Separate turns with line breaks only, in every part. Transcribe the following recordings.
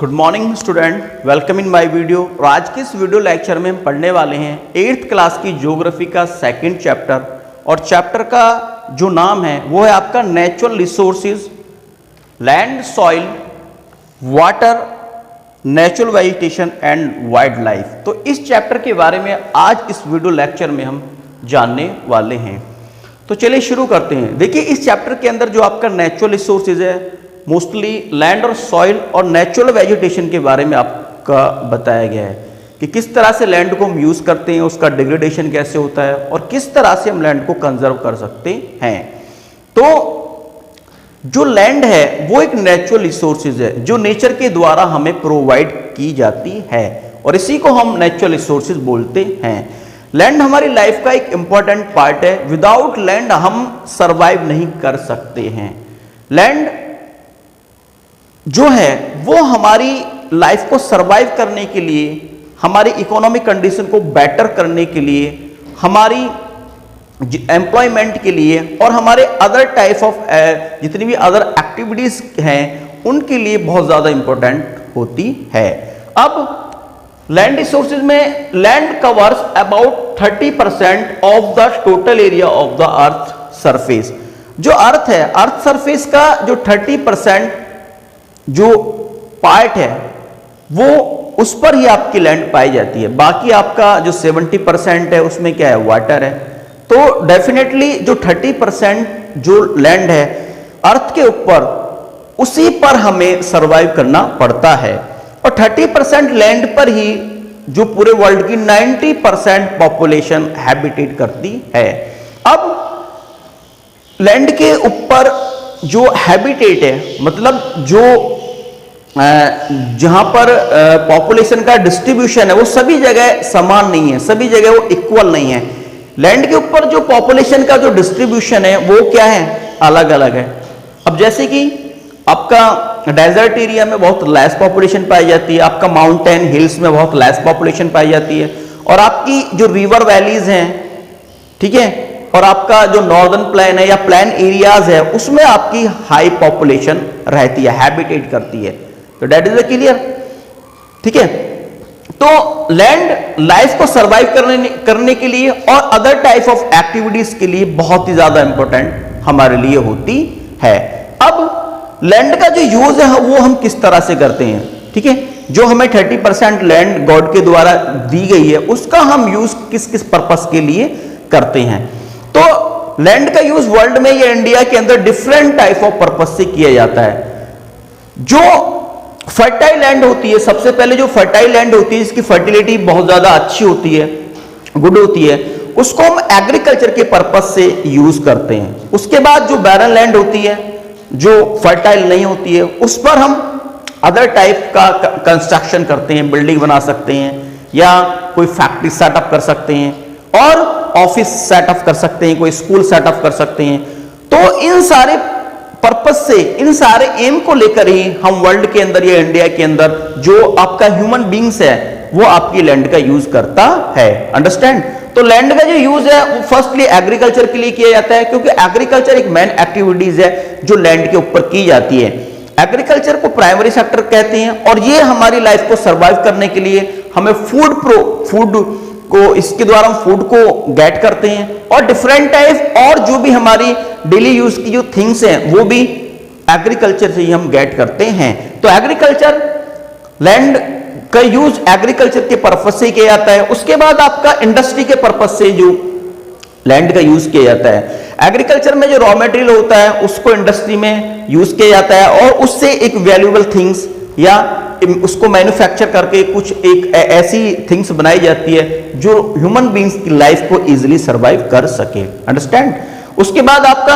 Good morning student, welcome in my video. और आज के इस वीडियो लेक्चर में हम पढ़ने वाले हैं 8th क्लास की ज्योग्राफी का सेकंड चैप्टर। और चैप्टर का जो नाम है वो है आपका natural resources, land, soil, water, natural vegetation and wild life. तो इस चैप्टर के बारे में आज इस वीडियो लेक्चर में हम जानने वाले हैं। तो चलिए शुरू करते हैं। देखिए, इस चैप्टर के अंदर जो आपका नेचुरल रिसोर्सेज है, मोस्टली लैंड और सॉइल और नेचुरल वेजिटेशन के बारे में आपका बताया गया है कि किस तरह से लैंड को हम यूज करते हैं, उसका डिग्रेडेशन कैसे होता है और किस तरह से हम लैंड को कंजर्व कर सकते हैं। तो जो लैंड है वो एक नेचुरल रिसोर्सेज है जो नेचर के द्वारा हमें प्रोवाइड की जाती है और इसी को हम नेचुरल रिसोर्सेज बोलते हैं। लैंड हमारी लाइफ का एक इंपॉर्टेंट पार्ट है। विदाउट लैंड हम सरवाइव नहीं कर सकते हैं। लैंड जो है वो हमारी लाइफ को सरवाइव करने के लिए, हमारी इकोनॉमिक कंडीशन को बेटर करने के लिए, हमारी एम्प्लॉयमेंट के लिए और हमारे अदर टाइप ऑफ जितनी भी अदर एक्टिविटीज हैं उनके लिए बहुत ज़्यादा इंपॉर्टेंट होती है। अब लैंड रिसोर्सेज में land covers about 30% of the total area of the earth surface. जो अर्थ है, अर्थ सरफेस का जो 30% जो पार्ट है वो उस पर ही आपकी लैंड पाई जाती है। बाकी आपका जो 70% है उसमें क्या है, वाटर है। तो डेफिनेटली जो 30% जो लैंड है अर्थ के ऊपर, उसी पर हमें सरवाइव करना पड़ता है। और 30% लैंड पर ही जो पूरे वर्ल्ड की 90% पॉपुलेशन हैबिटेट करती है। अब लैंड के ऊपर जो हैबिटेट है, मतलब जो जहां पर पॉपुलेशन का डिस्ट्रीब्यूशन है वो सभी जगह समान नहीं है, सभी जगह वो इक्वल नहीं है। लैंड के ऊपर जो पॉपुलेशन का जो डिस्ट्रीब्यूशन है वो क्या है, अलग अलग है। अब जैसे कि आपका डेजर्ट एरिया में बहुत लेस पॉपुलेशन पाई जाती है, आपका माउंटेन हिल्स में बहुत लेस पॉपुलेशन पाई जाती है, और आपकी जो रिवर वैलीज हैं, ठीक है, और आपका जो नॉर्दर्न प्लेन है या प्लेन एरियाज है उसमें आपकी हाई पॉपुलेशन रहती है, हैबिटेट करती है। तो डेट इज क्लियर, ठीक है। तो लैंड लाइफ को सरवाइव करने के लिए और अदर टाइप ऑफ एक्टिविटीज के लिए बहुत ही ज्यादा इंपॉर्टेंट हमारे लिए होती है। अब लैंड का जो यूज है वो हम किस तरह से करते हैं, ठीक है। जो हमें 30% लैंड गॉड के द्वारा दी गई है उसका हम यूज किस किस पर्पस के लिए करते हैं। तो लैंड का यूज वर्ल्ड में या इंडिया के अंदर डिफरेंट टाइप ऑफ पर्पस से किया जाता है। जो फर्टाइल लैंड होती है, सबसे पहले जो फर्टाइल लैंड होती है जिसकी फर्टिलिटी बहुत ज्यादा अच्छी होती है, गुड होती है, उसको हम एग्रीकल्चर के पर्पस से यूज करते हैं। उसके बाद जो बैरन लैंड होती है, जो फर्टाइल नहीं होती है, उस पर हम अदर टाइप का कंस्ट्रक्शन करते हैं, बिल्डिंग बना सकते हैं या कोई फैक्ट्री सेटअप कर सकते हैं और ऑफिस सेटअप कर सकते हैं, कोई स्कूल सेटअप कर सकते हैं। तो इन सारे पर्पस से, इन सारे एम को लेकर ही हम वर्ल्ड के अंदर या इंडिया के अंदर जो आपका ह्यूमन बींग्स है वो आपकी लैंड का यूज करता है। अंडरस्टैंड। तो लैंड का जो यूज है वो फर्स्टली एग्रीकल्चर के लिए किया जाता है, क्योंकि एग्रीकल्चर एक मेन एक्टिविटीज है जो लैंड के ऊपर की जाती है। एग्रीकल्चर को प्राइमरी सेक्टर कहते हैं और ये हमारी लाइफ को सर्वाइव करने के लिए हमें फूड को, इसके द्वारा हम फूड को गेट करते हैं और डिफरेंट टाइप और जो भी हमारी डेली यूज की जो थिंग्स हैं वो भी एग्रीकल्चर से ही हम गेट करते हैं। तो एग्रीकल्चर, लैंड का यूज एग्रीकल्चर के पर्पस से किया जाता है। उसके बाद आपका इंडस्ट्री के पर्पस से जो लैंड का यूज किया जाता है। एग्रीकल्चर में जो रॉ मटेरियल होता है उसको इंडस्ट्री में यूज किया जाता है और उससे एक वैल्यूएबल थिंग्स या उसको मैन्युफैक्चर करके कुछ एक ऐसी थिंग्स बनाई जाती है जो ह्यूमन बींग्स की लाइफ को इजीली सरवाइव कर सके। अंडरस्टैंड। उसके बाद आपका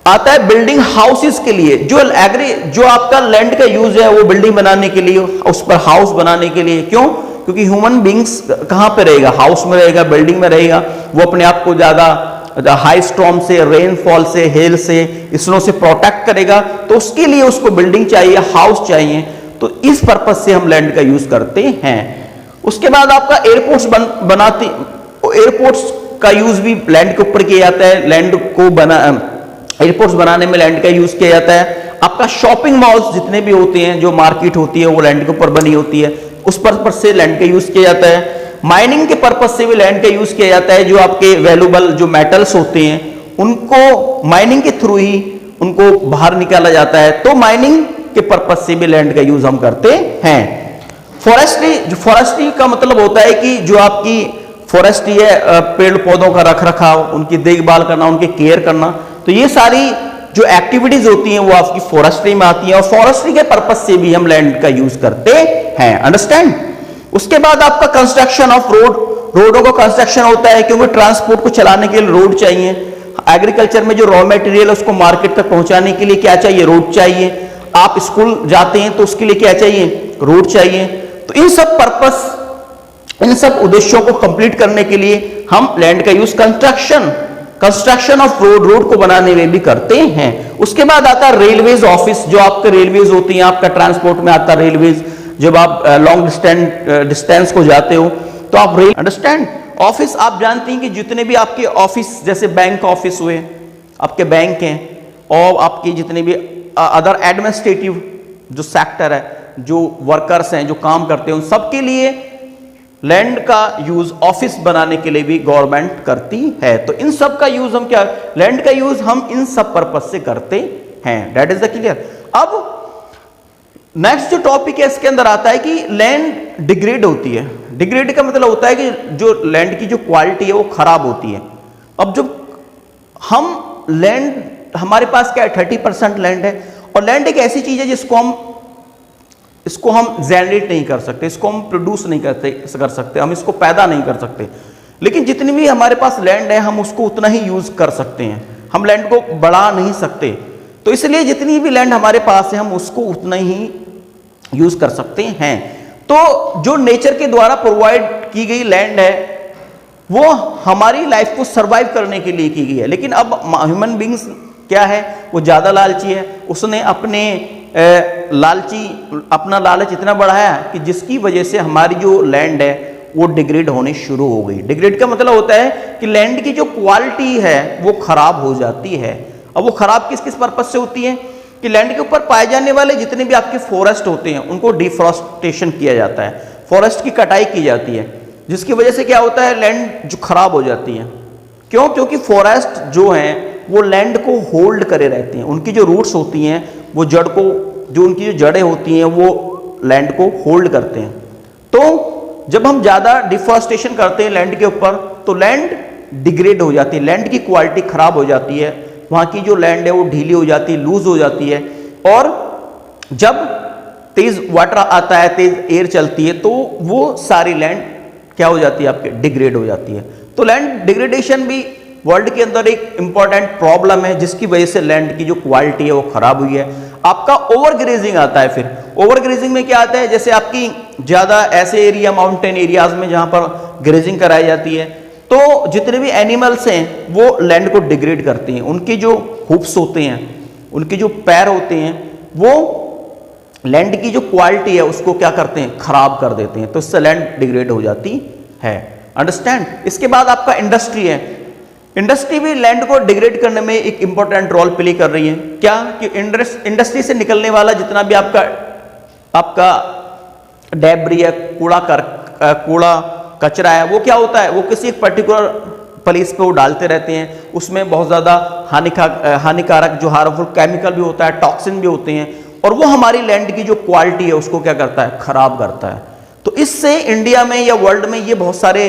आता है बिल्डिंग हाउसेस के लिए। जो आपका लैंड का यूज है वो बिल्डिंग बनाने के लिए, उस पर हाउस बनाने के लिए। क्यों? क्योंकि ह्यूमन बींग्स कहां पे रहेगा, हाउस में रहेगा, बिल्डिंग में रहेगा। वो अपने आप को ज्यादा हाई स्टॉर्म से, रेनफॉल से, हेल से, स्नो से प्रोटेक्ट करेगा, तो उसके लिए उसको बिल्डिंग चाहिए, हाउस चाहिए। तो इस पर्पस से हम लैंड का यूज करते हैं। उसके बाद आपका एयरपोर्ट्स बनाते, एयरपोर्ट्स का यूज भी लैंड के ऊपर किया जाता है। लैंड को एयरपोर्ट्स बनाने में लैंड का यूज किया जाता है। आपका शॉपिंग मॉल्स जितने भी होते हैं, जो मार्केट होती है वो लैंड के ऊपर बनी होती है, उस पर्पज से लैंड का यूज किया जाता है। माइनिंग के पर्पज से भी लैंड का यूज किया जाता है। जो आपके वैल्यूबल जो मेटल्स होते हैं उनको माइनिंग के थ्रू ही उनको बाहर निकाला जाता है, तो माइनिंग के पर्पज से भी लैंड का यूज हम करते हैं। फॉरेस्ट्री का मतलब होता है कि जो आपकी फॉरेस्ट्री है, पेड़ पौधों का रख रखाव, उनकी देखभाल करना, उनकी केयर करना, तो ये सारी जो एक्टिविटीज होती हैं वो आपकी फॉरेस्ट्री में आती हैं, और फॉरेस्ट्री के पर्पज से भी हम लैंड का यूज करते हैं। अंडरस्टैंड। उसके बाद आपका कंस्ट्रक्शन ऑफ रोडों का कंस्ट्रक्शन होता है, क्योंकि ट्रांसपोर्ट को चलाने के लिए रोड चाहिए। एग्रीकल्चर में जो रॉ मटेरियल उसको मार्केट तक पहुंचाने के लिए क्या चाहिए? रोड चाहिए। आप स्कूल जाते हैं तो उसके लिए क्या चाहिए? रोड चाहिए। तो इन सब पर्पस, इन सब उद्देश्यों को कंप्लीट करने के लिए हम लैंड का यूज कंस्ट्रक्शन ऑफ रोड को बनाने में भी करते हैं। उसके बाद आता है रेलवेज ऑफिस, जो आपके रेलवेज होती हैं, आपका ट्रांसपोर्ट में आता है रेलवेज। जब आप लॉन्ग डिस्टेंस को जाते हो तो आप रेल, अंडरस्टैंड। ऑफिस आप जानते हैं कि जितने भी आपके ऑफिस, जैसे बैंक ऑफिस हुए, आपके बैंक हैं, और आपके जितने भी अदर एडमिनिस्ट्रेटिव जो सेक्टर है, जो वर्कर्स हैं, जो काम करते हैं, उन सबके लिए लैंड का यूज ऑफिस बनाने के लिए भी गवर्नमेंट करती है। तो इन सब का यूज हम क्या, लैंड का यूज हम इन सब पर्पस से करते हैं। That is the clear. अब नेक्स्ट जो टॉपिक है इसके अंदर आता है कि लैंड डिग्रेड होती है। डिग्रेड का मतलब होता है कि जो लैंड की जो क्वालिटी है वो खराब होती है। अब जब हम लैंड, हमारे पास क्या है, 30% लैंड है, और लैंड एक ऐसी चीज है इसको हम जनरेट नहीं कर सकते, इसको हम प्रोड्यूस नहीं कर सकते, हम इसको पैदा नहीं कर सकते। लेकिन जितनी भी हमारे पास लैंड है हम उसको उतना ही यूज कर सकते हैं, हम लैंड को बढ़ा नहीं सकते। तो इसलिए जितनी भी लैंड हमारे पास है हम उसको उतना ही यूज कर सकते हैं। तो जो नेचर के द्वारा प्रोवाइड की गई लैंड है वो हमारी लाइफ को सरवाइव करने के लिए की गई है। लेकिन अब ह्यूमन बींग्स क्या है, वो ज्यादा लालची है। उसने अपना लालच इतना बढ़ाया कि जिसकी वजह से हमारी जो लैंड है वो डिग्रेड होने शुरू हो गई। डिग्रेड का मतलब होता है कि लैंड की जो क्वालिटी है वो खराब हो जाती है। अब वो खराब किस किस पर्पज से होती है कि लैंड के ऊपर पाए जाने वाले जितने भी आपके फॉरेस्ट होते हैं उनको डिफॉरेस्टेशन किया जाता है, फॉरेस्ट की कटाई की जाती है, जिसकी वजह से क्या होता है, लैंड जो खराब हो जाती है। क्यों? क्योंकि फॉरेस्ट जो हैं वो लैंड को होल्ड करे रहते हैं। उनकी जो रूट्स होती हैं वो जड़ को, जो उनकी जो जड़ें होती हैं वो लैंड को होल्ड करते हैं। तो जब हम ज़्यादा डिफॉरेस्टेशन करते हैं लैंड के ऊपर तो लैंड डिग्रेड हो जाती है, लैंड की क्वालिटी खराब हो जाती है, वहाँ की जो लैंड है वो ढीली हो जाती है, लूज हो जाती है। और जब तेज वाटर आता है, तेज एयर चलती है, तो वो सारी लैंड क्या हो जाती है, आपके डिग्रेड हो जाती है। तो लैंड डिग्रेडेशन भी वर्ल्ड के अंदर एक इंपॉर्टेंट प्रॉब्लम है, जिसकी वजह से लैंड की जो क्वालिटी है वो खराब हुई है। आपका ओवर ग्रेजिंग आता है। फिर ओवर ग्रेजिंग में क्या आता है, जैसे आपकी ज्यादा ऐसे एरिया, माउंटेन एरियाज में जहां पर ग्रेजिंग कराई जाती है, तो जितने भी एनिमल्स हैं वो लैंड को डिग्रेड करते हैं। उनके जो हुप्स होते हैं, उनके जो पैर होते हैं, वो लैंड की जो क्वालिटी है उसको क्या करते हैं, खराब कर देते हैं। तो इससे लैंड डिग्रेड हो जाती है। अंडरस्टैंड। इसके बाद आपका इंडस्ट्री है। इंडस्ट्री भी लैंड को डिग्रेड करने में एक इंपॉर्टेंट रोल प्ले कर रही है। क्या कि इंडस्ट्री से निकलने वाला जितना भी आपका डेब्री है, कूड़ा कचरा है, वो क्या होता है, वो किसी एक पर्टिकुलर प्लेस पे वो डालते रहते हैं। उसमें बहुत ज़्यादा हानिकारक जो हार्मफुल केमिकल भी होता है, टॉक्सिन भी होते हैं, और वो हमारी लैंड की जो क्वालिटी है उसको क्या करता है, खराब करता है। तो इससे इंडिया में या वर्ल्ड में ये बहुत सारे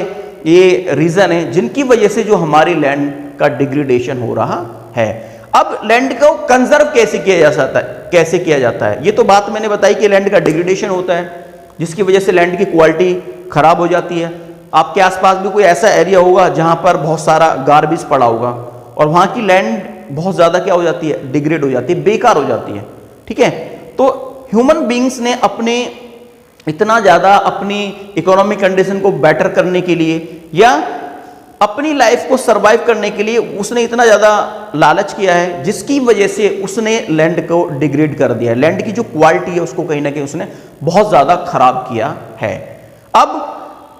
ये रीजन है जिनकी वजह से जो हमारी लैंड का डिग्रेडेशन हो रहा है। अब लैंड को कंजर्व कैसे किया जाता है, ये तो बात मैंने बताई कि लैंड का डिग्रेडेशन होता है जिसकी वजह से लैंड की क्वालिटी खराब हो जाती है। आपके आसपास भी कोई ऐसा एरिया होगा जहां पर बहुत सारा गार्बेज पड़ा होगा और वहां की लैंड बहुत ज्यादा क्या हो जाती है, डिग्रेड हो जाती है, बेकार हो जाती है। ठीक है। तो ह्यूमन बींग्स ने अपने इतना ज्यादा अपनी इकोनॉमिक कंडीशन को बेटर करने के लिए या अपनी लाइफ को सरवाइव करने के लिए उसने इतना ज्यादा लालच किया है, जिसकी वजह से उसने लैंड को डिग्रेड कर दिया है। लैंड की जो क्वालिटी है उसको कहीं ना कहीं उसने बहुत ज्यादा खराब किया है। अब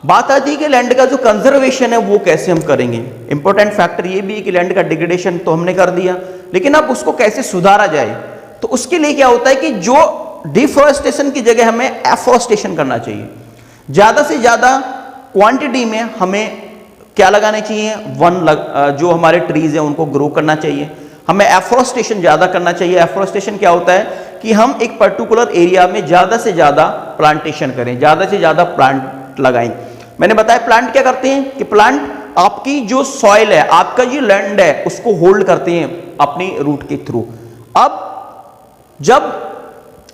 बात आती है कि लैंड का जो कंजर्वेशन है वो कैसे हम करेंगे। इंपॉर्टेंट फैक्टर ये भी है कि लैंड का डिग्रेडेशन तो हमने कर दिया, लेकिन अब उसको कैसे सुधारा जाए। तो उसके लिए क्या होता है कि जो डिफॉरेस्टेशन की जगह हमें एफॉरेस्टेशन करना चाहिए। ज्यादा से ज्यादा क्वांटिटी में हमें क्या लगाने चाहिए, जो हमारे ट्रीज हैं उनको ग्रो करना चाहिए। हमें एफॉरेस्टेशन ज्यादा करना चाहिए। एफॉरेस्टेशन क्या होता है कि हम एक पर्टिकुलर एरिया में ज्यादा से ज्यादा प्लांटेशन करें, ज्यादा से ज्यादा प्लांट लगाएं। मैंने बताया प्लांट क्या करते हैं कि प्लांट आपकी जो सॉइल है, आपका जो लैंड है, उसको होल्ड करते हैं अपनी रूट के थ्रू। अब जब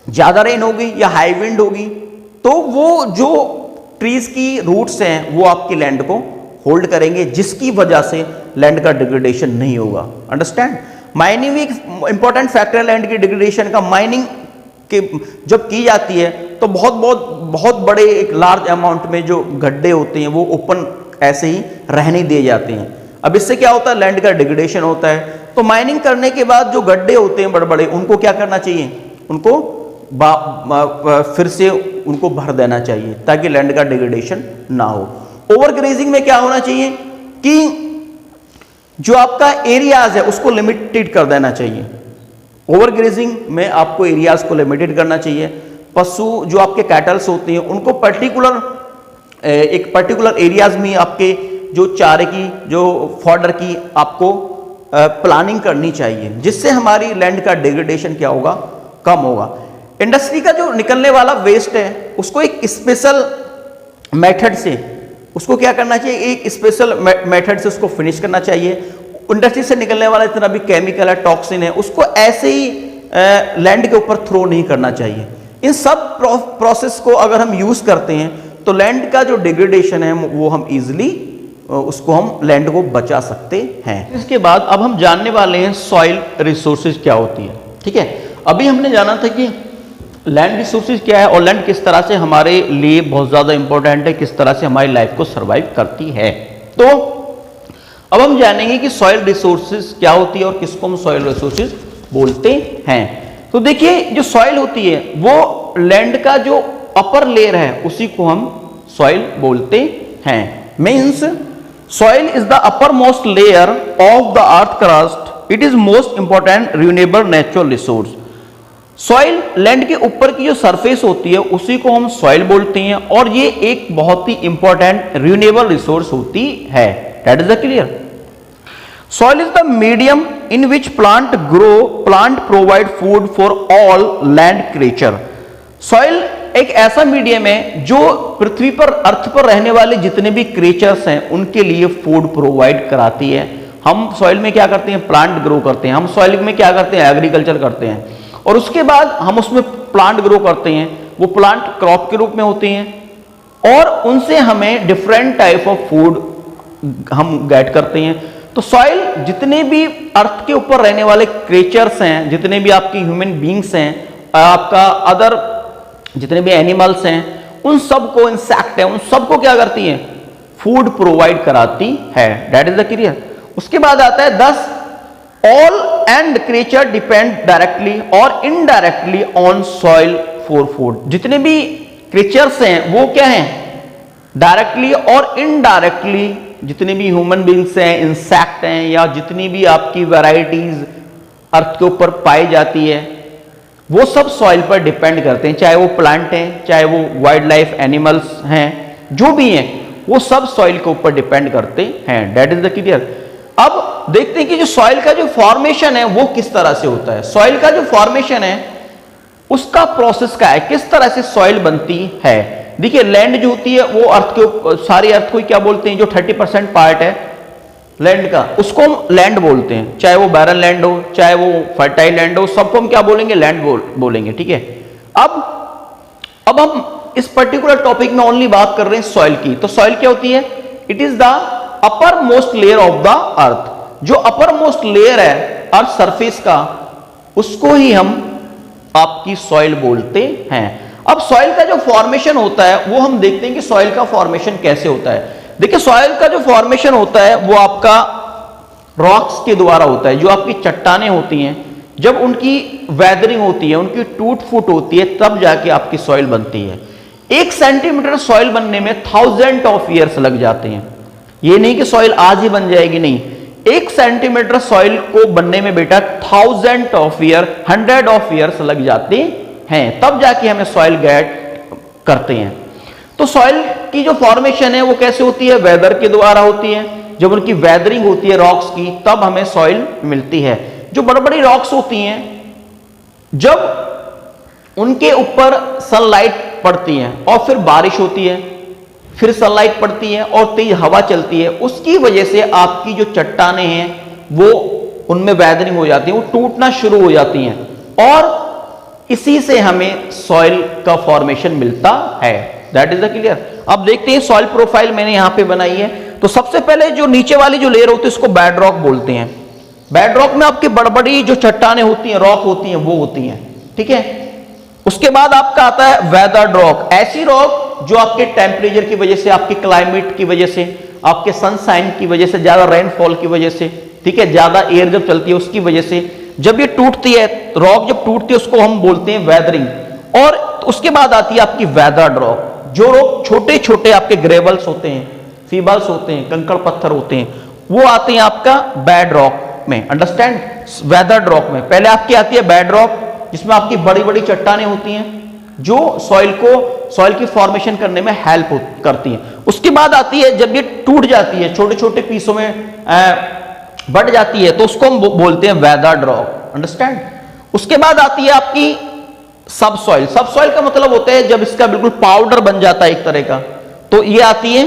ज्यादा रेन होगी या हाई विंड होगी तो वो जो ट्रीज की रूट्स हैं वो आपकी लैंड को होल्ड करेंगे, जिसकी वजह से लैंड का डिग्रेडेशन नहीं होगा। अंडरस्टैंड? माइनिंग भी एक इंपॉर्टेंट फैक्टर है लैंड की डिग्रेडेशन का। माइनिंग के जब की जाती है तो बहुत बड़े एक लार्ज अमाउंट में जो गड्ढे होते हैं वो ओपन ऐसे ही रहने दिए जाते हैं। अब इससे क्या होता है, लैंड का डिग्रेडेशन होता है। तो माइनिंग करने के बाद जो गड्ढे होते हैं बड़े बड़े, उनको क्या करना चाहिए, उनको फिर से उनको भर देना चाहिए ताकि लैंड का डिग्रेडेशन ना हो। ओवरग्रेजिंग में क्या होना चाहिए कि जो आपका एरियाज है उसको लिमिटेड कर देना चाहिए। ओवरग्रेजिंग में आपको एरियाज को लिमिटेड करना चाहिए। पशु जो आपके कैटल्स होते हैं उनको एक पर्टिकुलर एरियाज में आपके जो चारे की, जो फॉडर की आपको प्लानिंग करनी चाहिए, जिससे हमारी लैंड का डिग्रेडेशन क्या होगा, कम होगा। इंडस्ट्री का जो निकलने वाला वेस्ट है उसको एक स्पेशल मेथड से उसको क्या करना चाहिए, एक स्पेशल मेथड से उसको फिनिश करना चाहिए। इंडस्ट्री से निकलने वाला जितना भी केमिकल है, टॉक्सिन है, उसको ऐसे ही लैंड के ऊपर थ्रो नहीं करना चाहिए। इन सब प्रोसेस को अगर हम यूज करते हैं तो लैंड का जो डिग्रेडेशन है वो हम इजिली उसको हम लैंड को बचा सकते हैं। इसके बाद अब हम जानने वाले हैं सॉइल रिसोर्सेज क्या होती है। ठीक है, अभी हमने जाना था कि लैंड रिसोर्सेज क्या है और लैंड किस तरह से हमारे लिए बहुत ज्यादा इंपॉर्टेंट है, किस तरह से हमारी लाइफ को सरवाइव करती है। तो अब हम जानेंगे कि सॉइल रिसोर्सेज क्या होती है और किसको हम सॉइल रिसोर्सेज बोलते हैं। तो देखिए, जो सॉइल होती है वो लैंड का जो अपर लेयर है उसी को हम सॉइल बोलते हैं। Means soil is the upper most layer of the earth crust. It is most important renewable natural resource. Soil land के ऊपर की जो सरफेस होती है उसी को हम सॉइल बोलते हैं और ये एक बहुत ही इंपॉर्टेंट रिन्यूएबल रिसोर्स होती है। That is clear. Soil is the medium in which plant grow, plant provide food for all land creature. Soil एक ऐसा मीडियम है जो पृथ्वी पर, अर्थ पर रहने वाले जितने भी क्रिएचर्स हैं उनके लिए फूड प्रोवाइड कराती है। हम सॉइल में क्या करते हैं, प्लांट ग्रो करते हैं। हम सॉइल में क्या करते हैं, एग्रीकल्चर करते हैं और उसके बाद हम उसमें प्लांट ग्रो करते हैं। वो प्लांट क्रॉप के रूप में होते हैं और उनसे हमें डिफरेंट टाइप ऑफ फूड हम गेट करते हैं। तो सॉइल जितने भी अर्थ के ऊपर रहने वाले क्रिएचर्स हैं, जितने भी आपके ह्यूमन बींग्स हैं, आपका अदर जितने भी एनिमल्स हैं, उन सबको, इंसेक्ट है, उन सबको क्या करती है, फूड प्रोवाइड कराती है। That is the clear. उसके बाद आता है 10 all and creature depend directly और indirectly on soil for food. जितने भी क्रिएचर्स हैं वो क्या हैं, डायरेक्टली और इनडायरेक्टली, जितने भी ह्यूमन बींग्स हैं, इंसेक्ट हैं, या जितनी भी आपकी वैरायटीज अर्थ के ऊपर पाई जाती है वो सब सॉइल पर डिपेंड करते हैं। चाहे वो प्लांट हैं, चाहे वो वाइल्ड लाइफ एनिमल्स हैं, जो भी हैं वो सब सॉइल के ऊपर डिपेंड करते हैं। That is the clear. अब देखते हैं कि जो सॉइल का जो फॉर्मेशन है वो किस तरह से होता है। सॉइल का जो फॉर्मेशन है उसका प्रोसेस क्या है, किस तरह से सॉइल बनती है। देखिए, लैंड जो होती है वो अर्थ के, सारी अर्थ को क्या बोलते हैं, जो 30% पार्ट है लैंड का, उसको हम लैंड बोलते हैं। चाहे वो बैरन लैंड हो, चाहे वो फर्टाइल लैंड हो, सबको हम क्या बोलेंगे, लैंड बोलेंगे। ठीक है। अब हम इस पर्टिकुलर टॉपिक में ओनली बात कर रहे हैं सॉइल की। तो सॉइल क्या होती है, it is the upper most layer of the earth. जो अपर मोस्ट लेयर है अर्थ सरफेस का, उसको ही हम आपकी सॉइल बोलते हैं। अब सॉइल का जो फॉर्मेशन होता है वो हम देखते हैं कि सॉइल का फॉर्मेशन कैसे होता है। देखिए, सॉइल का जो फॉर्मेशन होता है वो आपका रॉक्स के द्वारा होता है। जो आपकी चट्टानें होती हैं, जब उनकी वेदरिंग होती है, उनकी टूट फूट होती है, तब जाके आपकी सॉइल बनती है। 1 सेंटीमीटर सॉइल बनने में 1000 ऑफ ईयर्स लग जाते हैं। ये नहीं कि सॉइल आज ही बन जाएगी, नहीं, 1 सेंटीमीटर सॉइल को बनने में बेटा 1000 ऑफ ईयर 100 ऑफ ईयर्स लग जाते हैं, तब जाके हमें सॉइल गेट करते हैं। तो सॉइल की जो फॉर्मेशन है वो कैसे होती है? वेदर के द्वारा होती है। जब उनकी वेदरिंग होती है रॉक्स की, तब हमें सॉइल मिलती है। जो बड़ी बड़ी रॉक्स होती हैं, जब उनके ऊपर सनलाइट पड़ती है और फिर बारिश होती है, फिर सनलाइट पड़ती है और तेज हवा चलती है, उसकी वजह से आपकी जो चट्टानें हैं वो उनमें वेदरिंग हो जाती है, वो टूटना शुरू हो जाती हैं और इसी से हमें सॉइल का फॉर्मेशन मिलता है। That is the clear. अब देखते हैं सॉइल प्रोफाइल मैंने यहां पे बनाई है। तो सबसे पहले जो नीचे वाली जो लेयर होती है उसको बेड रॉक बोलते हैं। बेड रॉक में आपकी बड़ी जो चट्टानें होती हैं, रॉक होती हैं, वो होती हैं, ठीक है। उसके बाद आपका आता है वेदर्ड रॉक। ऐसी रॉक जो आपके टेम्परेचर की वजह से, आपके क्लाइमेट की वजह से, आपके सनशाइन की वजह से, ज्यादा रेनफॉल की वजह से, ठीक है, ज्यादा एयर जब चलती है उसकी वजह से जब ये टूटती है, रॉक जब टूटती है उसको हम बोलते हैं वेदरिंग। और उसके बाद आती है आपकी वेदर्ड रॉक। जो रॉक छोटे छोटे आपके ग्रेवल्स होते हैं, फीबल्स होते हैं, कंकड़ पत्थर होते हैं, वो आते हैं आपका बेड रॉक में। अंडरस्टैंड? वेदर्ड रॉक में पहले आपकी आती है बेड रॉक, जिसमें आपकी बड़ी बड़ी चट्टानें होती हैं जो सॉइल की फॉर्मेशन करने में हेल्प करती हैं। उसके बाद आती है जब ये टूट जाती है, छोटे छोटे पीसों में बढ़ जाती है, तो उसको हम बोलते हैं वेदर्ड रॉक। अंडरस्टैंड? उसके बाद आती है आपकी सबसॉइल। सबसॉइल का मतलब होता है जब इसका बिल्कुल पाउडर बन जाता है एक तरह का, तो ये आती है,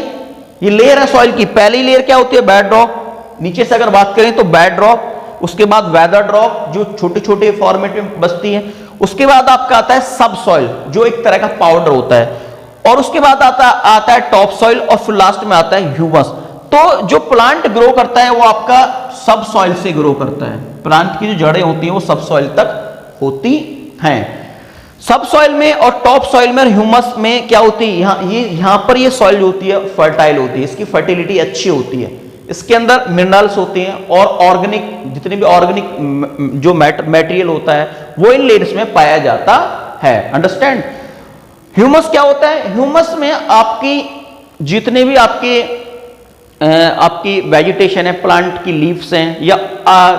ये लेयर है सॉइल की। पहली लेयर क्या होती है? Bed rock. नीचे से अगर बात करें तो बेड रॉक, उसके बाद वेदर्ड रॉक जो छोटे छोटे फॉर्मेट में बसती है, उसके बाद आपका आता है सबसॉइल जो एक तरह का पाउडर होता है, और उसके बाद आता है टॉप सॉइल, और फिर लास्ट में आता है ह्यूमस। तो जो प्लांट ग्रो करता है वो आपका सबसॉइल से ग्रो करता है। प्लांट की जो जड़ें होती हैं वो सबसॉइल तक होती हैं। सबसॉइल में और टॉप सॉइल में और ह्यूमस में क्या होती है? यहां पर ये सॉइल होती है फर्टाइल होती है, इसकी फर्टिलिटी अच्छी होती है, इसके अंदर मिनरल्स होते हैं और ऑर्गेनिक, जितने भी ऑर्गेनिक जो मटेरियल होता है वो इन लेयर्स में पाया जाता है। अंडरस्टैंड? ह्यूमस क्या होता है? ह्यूमस में आपकी जितने भी आपकी वेजिटेशन है, प्लांट की लीव्स हैं या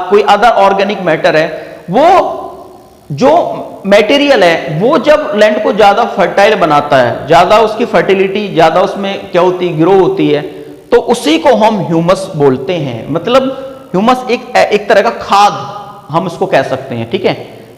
कोई अदर ऑर्गेनिक मैटर है, वो जो मटेरियल है वो जब लैंड को ज्यादा फर्टाइल बनाता है, ज्यादा उसकी फर्टिलिटी, ज्यादा उसमें क्या होती है? ग्रो होती है, तो उसी को हम ह्यूमस बोलते हैं। मतलब ह्यूमस एक तरह का खाद हम इसको कह सकते हैं, ठीक है,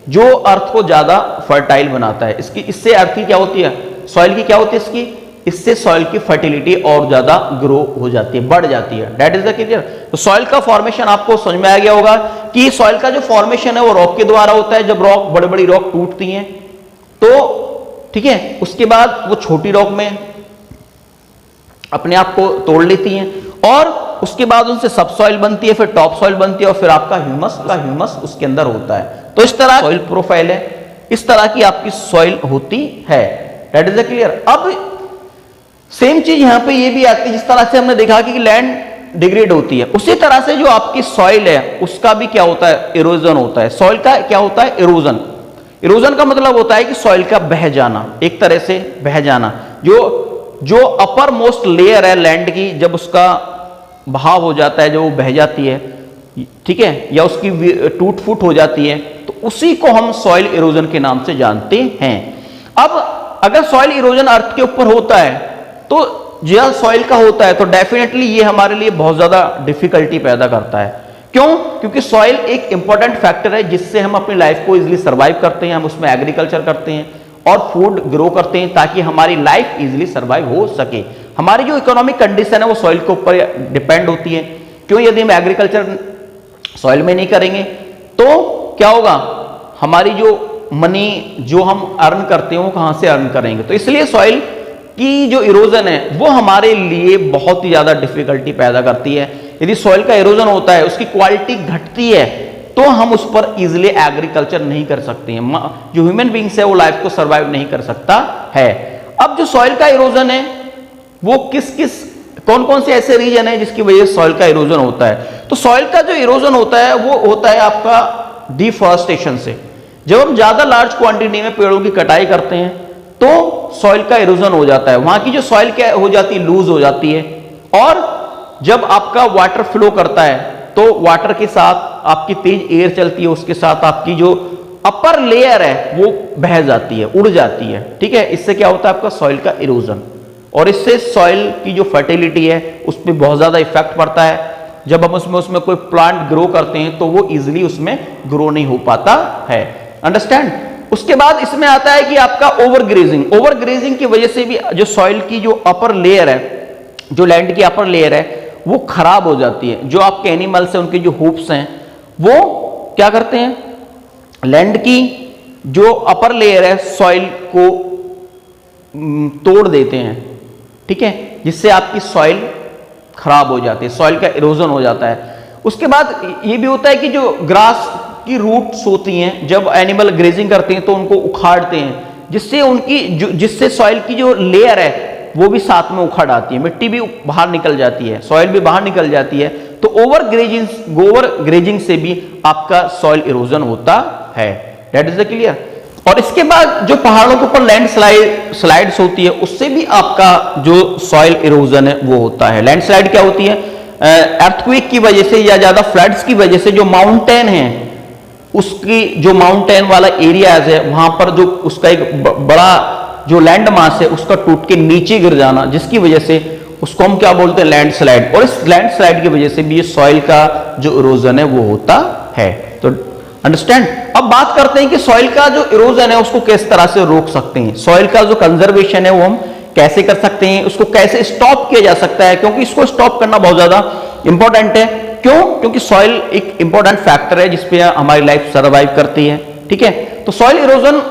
जो अर्थ को ज्यादा फर्टाइल बनाता है। इससे अर्थ की क्या होती है? सॉइल की क्या होती है? इससे सॉइल की फर्टिलिटी और ज्यादा ग्रो हो जाती है, बढ़ जाती है। That is the clear. तो सॉइल का फॉर्मेशन आपको समझ में आ गया होगा कि सॉइल का जो फॉर्मेशन है वो रॉक के द्वारा होता है। जब रॉक, बड़ी बड़ी रॉक टूटती हैं तो, ठीक है, उसके बाद वो छोटी रॉक में अपने आप को तोड़ लेती हैं और उसके बाद उनसे सबसॉइल बनती है, फिर टॉप सॉइल बनती है और फिर आपका ह्यूमस उसके अंदर होता है। तो इस तरह सॉइल प्रोफाइल है, इस तरह की आपकी सॉइल होती है। That is the clear. अब सेम चीज यहां पे ये भी आती है, जिस तरह से हमने देखा कि लैंड डिग्रेड होती है, उसी तरह से जो आपकी सॉइल है उसका भी क्या होता है? इरोजन होता है। सॉइल का क्या होता है? इरोजन। इरोजन का मतलब होता है कि सॉइल का बह जाना, एक तरह से बह जाना। जो अपर मोस्ट लेयर है लैंड की, जब उसका बहाव हो जाता है, जब वो बह जाती है, ठीक है, या उसकी टूट फूट हो जाती है, तो उसी को हम सॉइल इरोजन के नाम से जानते हैं। अब अगर सॉइल इरोजन अर्थ के ऊपर होता है, तो जो सॉइल का होता है, तो डेफिनेटली ये हमारे लिए बहुत ज्यादा डिफिकल्टी पैदा करता है। क्यों? क्योंकि सॉइल एक इंपॉर्टेंट फैक्टर है जिससे हम अपनी लाइफ को इजीली सर्वाइव करते हैं, हम उसमें एग्रीकल्चर करते हैं और फूड ग्रो करते हैं ताकि हमारी लाइफ इजीली सर्वाइव हो सके। हमारी जो इकोनॉमिक कंडीशन है वो सॉइल के ऊपर डिपेंड होती है। क्यों? यदि हम एग्रीकल्चर सॉइल में नहीं करेंगे तो क्या होगा? हमारी जो मनी जो हम अर्न करते हैं वो कहां से अर्न करेंगे? तो इसलिए सॉइल की जो इरोजन है वो हमारे लिए बहुत ही ज्यादा डिफिकल्टी पैदा करती है। यदि सॉइल का इरोजन होता है, उसकी क्वालिटी घटती है, तो हम उस पर इजीली एग्रीकल्चर नहीं कर सकते हैं। जो ह्यूमन बींग्स है वो लाइफ को सर्वाइव नहीं कर सकता है। अब जो सॉइल का इरोजन है वो कौन कौन से ऐसे रीजन है जिसकी वजह से सॉइल का इरोजन होता है? तो सॉइल का जो इरोजन होता है वो होता है आपका डिफॉरेस्टेशन से। जब हम ज्यादा लार्ज क्वांटिटी में पेड़ों की कटाई करते हैं तो सॉइल का इरोजन हो जाता है। वहां की जो सॉइल क्या हो जाती है? लूज हो जाती है। और जब आपका वाटर फ्लो करता है तो वाटर के साथ आपकी तेज एयर चलती है, उसके साथ आपकी जो अपर लेयर है वो बह जाती है, उड़ जाती है, ठीक है। इससे क्या होता है आपका सॉइल का इरोजन, और इससे सॉइल की जो फर्टिलिटी है उस पर बहुत ज्यादा इफेक्ट पड़ता है। जब हम उसमें कोई प्लांट ग्रो करते हैं तो वो इजीली उसमें ग्रो नहीं हो पाता है, अंडरस्टैंड। उसके बाद इसमें आता है कि आपका ओवरग्रेजिंग। ओवरग्रेजिंग की वजह से भी जो सॉइल की जो अपर लेयर है, जो लैंड की अपर लेयर है, वो खराब हो जाती है। जो आपके एनिमल्स हैं, उनके जो हुप्स हैं, वो क्या करते हैं, लैंड की जो अपर लेयर है सॉइल को तोड़ देते हैं, ठीक है, जिससे आपकी सॉइल खराब हो जाती है, सॉइल का इरोजन हो जाता है। उसके बाद ये भी होता है कि जो ग्रास की रूट्स होती हैं, जब एनिमल ग्रेजिंग करते हैं तो उनको उखाड़ते हैं, जिससे उनकी जिससे सॉइल की जो लेयर है वो भी साथ में उखड़ आती है, मिट्टी भी बाहर निकल जाती है, सॉइल भी बाहर निकल जाती है। तो ओवर ग्रेजिंग से भी आपका सॉइल इरोजन होता है। That is the clear. और इसके बाद जो पहाड़ों के ऊपर लैंड स्लाइड्स होती है, उससे भी आपका जो सॉइल इरोजन है वो होता है। लैंड स्लाइड क्या होती है, अर्थक्वेक की वजह से या ज्यादा फ्लड्स की वजह से जो माउंटेन है, उसकी जो माउंटेन वाला एरियाज है, वहां पर जो उसका एक बड़ा जो लैंड मास है उसका टूट के नीचे गिर जाना, जिसकी वजह से उसको हम क्या बोलते हैं, लैंड स्लाइड। और इस लैंड स्लाइड की वजह से भी ये सॉइल का जो इरोजन है वो होता है। तो अंडरस्टैंड। अब बात करते हैं कि सॉइल का जो इरोजन है उसको किस तरह से रोक सकते हैं, सॉइल का जो कंजर्वेशन है वो हम कैसे कर सकते हैं, उसको कैसे स्टॉप किया जा सकता है, क्योंकि इसको स्टॉप करना बहुत ज्यादा इंपॉर्टेंट है। क्यों? क्योंकि सॉइल एक इंपॉर्टेंट फैक्टर है जिसपे हमारी लाइफ सर्वाइव करती है, ठीक है। तो सॉइल इरोजन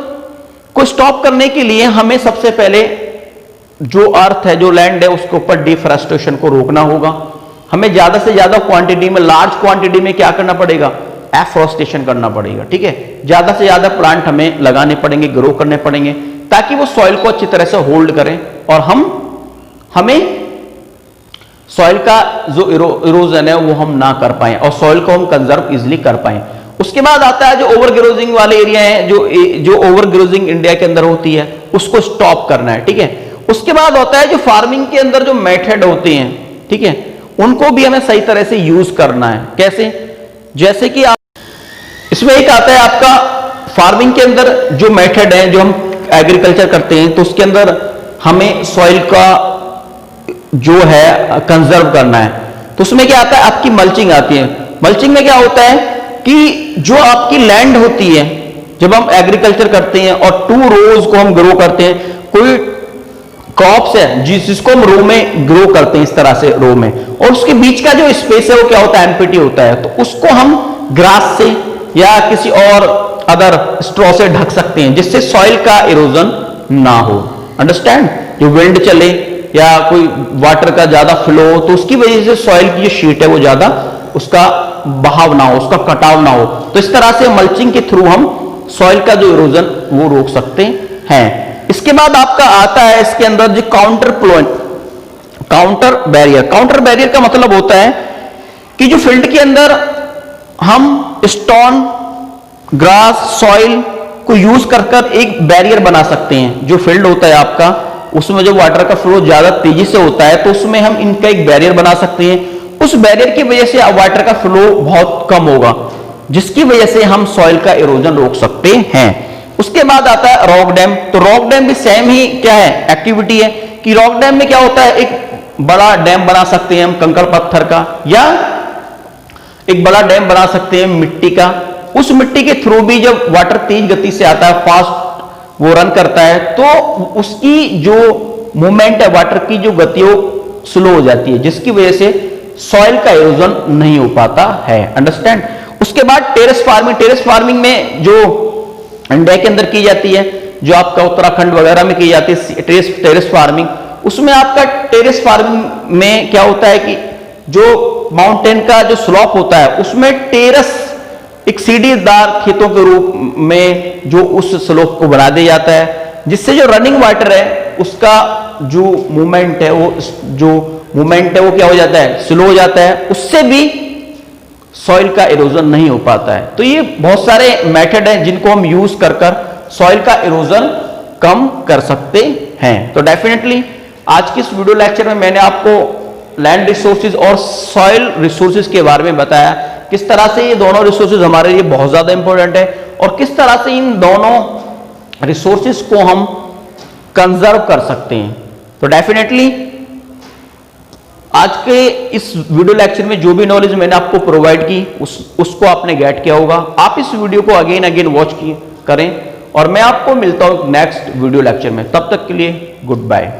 को स्टॉप करने के लिए हमें सबसे पहले जो अर्थ है, जो लैंड है, उसके ऊपर डिफॉरेस्टेशन को रोकना होगा। हमें ज्यादा से ज्यादा क्वांटिटी में, लार्ज क्वांटिटी में क्या करना पड़ेगा, एफोरेस्टेशन करना पड़ेगा, ठीक है। ज्यादा से ज्यादा प्लांट हमें लगाने पड़ेंगे, ग्रो करने पड़ेंगे, ताकि वो सॉइल को अच्छी तरह से होल्ड करें और हमें सॉइल का जो इरोजन है वो हम ना कर पाए और सॉइल को हम कंजर्व इजिली कर पाए। उसके बाद आता है जो ओवरग्रोजिंग वाले एरिया है, जो ओवरग्रोजिंग इंडिया के अंदर होती है, उसको स्टॉप करना है, ठीक है। उसके बाद होता है जो फार्मिंग के अंदर जो मेथड होते हैं, ठीक है, उनको भी हमें सही तरह से यूज करना है। कैसे? जैसे कि इसमें एक आता है आपका फार्मिंग के अंदर जो मेथड है, जो हम एग्रीकल्चर करते हैं, तो उसके अंदर हमें सॉइल का जो है कंजर्व करना है। तो उसमें क्या आता है, आपकी मल्चिंग आती है। मल्चिंग में क्या होता है कि जो आपकी लैंड होती है, जब हम एग्रीकल्चर करते हैं और 2 रोज को हम ग्रो करते हैं, कोई क्रॉप्स है जिसको हम रो में ग्रो करते हैं, इस तरह से रो में, और उसके बीच का जो स्पेस है वो क्या होता है, एम्प्टी होता है। तो उसको हम ग्रास से या किसी और अदर स्ट्रॉ से ढक सकते हैं, जिससे सॉइल का इरोजन ना हो, अंडरस्टैंड। जो विंड चले या कोई वाटर का ज्यादा फ्लो हो, तो उसकी वजह से सॉइल की जो शीट है वो ज्यादा उसका बहाव ना हो, उसका कटाव ना हो। तो इस तरह से मल्चिंग के थ्रू हम सॉइल का जो इरोजन वो रोक सकते हैं। इसके बाद आपका आता है इसके अंदर जो काउंटर बैरियर। काउंटर बैरियर का मतलब होता है कि जो फील्ड के अंदर हम स्टोन, ग्रास, सॉइल को यूज कर एक बैरियर बना सकते हैं। जो फील्ड होता है आपका, उसमें जो वाटर का फ्लो ज्यादा तेजी से होता है, तो उसमें हम इनका एक बैरियर बना सकते हैं। उस बैरियर की वजह से वाटर का फ्लो बहुत कम होगा, जिसकी वजह से हम सॉइल का इरोजन रोक सकते हैं। उसके बाद आता है रॉक डैम। तो रॉक डैम भी सेम ही क्या है, एक्टिविटी है कि रॉक डैम में क्या होता है, एक बड़ा डैम बना सकते हैं हम कंकड़ पत्थर का, या एक बड़ा डैम बना सकते हैं मिट्टी का। उस मिट्टी के थ्रू भी जब वाटर तेज गति से आता है, फास्ट वो रन करता है, तो उसकी जो मूवमेंट है, वाटर की जो गति वो स्लो हो जाती है, जिसकी वजह से सॉइल का इरोजन नहीं हो पाता है, अंडरस्टैंड। उसके बाद टेरेस फार्मिंग। टेरेस फार्मिंग में जो इंडिया के अंदर की जाती है, जो आपका उत्तराखंड वगैरह में की जाती है टेरेस फार्मिंग, उसमें आपका टेरेस फार्मिंग में क्या होता है कि जो माउंटेन का जो स्लॉप होता है, उसमें टेरेस एक सीढ़ीदार खेतों के रूप में जो उस स्लोप को बना दिया जाता है, जिससे जो रनिंग वाटर है उसका जो मूवमेंट है वो क्या हो जाता है, स्लो हो जाता है। उससे भी सॉइल का इरोजन नहीं हो पाता है। तो ये बहुत सारे मेथड हैं जिनको हम यूज कर सॉइल का इरोजन कम कर सकते हैं। तो डेफिनेटली आज की इस वीडियो लेक्चर में मैंने आपको लैंड रिसोर्सेज और सॉइल रिसोर्सेज के बारे में बताया, किस तरह से ये दोनों रिसोर्सेज हमारे लिए बहुत ज्यादा इंपॉर्टेंट है और किस तरह से इन दोनों रिसोर्सेज को हम कंजर्व कर सकते हैं। तो डेफिनेटली आज के इस वीडियो लेक्चर में जो भी नॉलेज मैंने आपको प्रोवाइड की उसको आपने गेट किया होगा। आप इस वीडियो को अगेन अगेन वॉच करें और मैं आपको मिलता हूं नेक्स्ट वीडियो लेक्चर में। तब तक के लिए गुड बाय।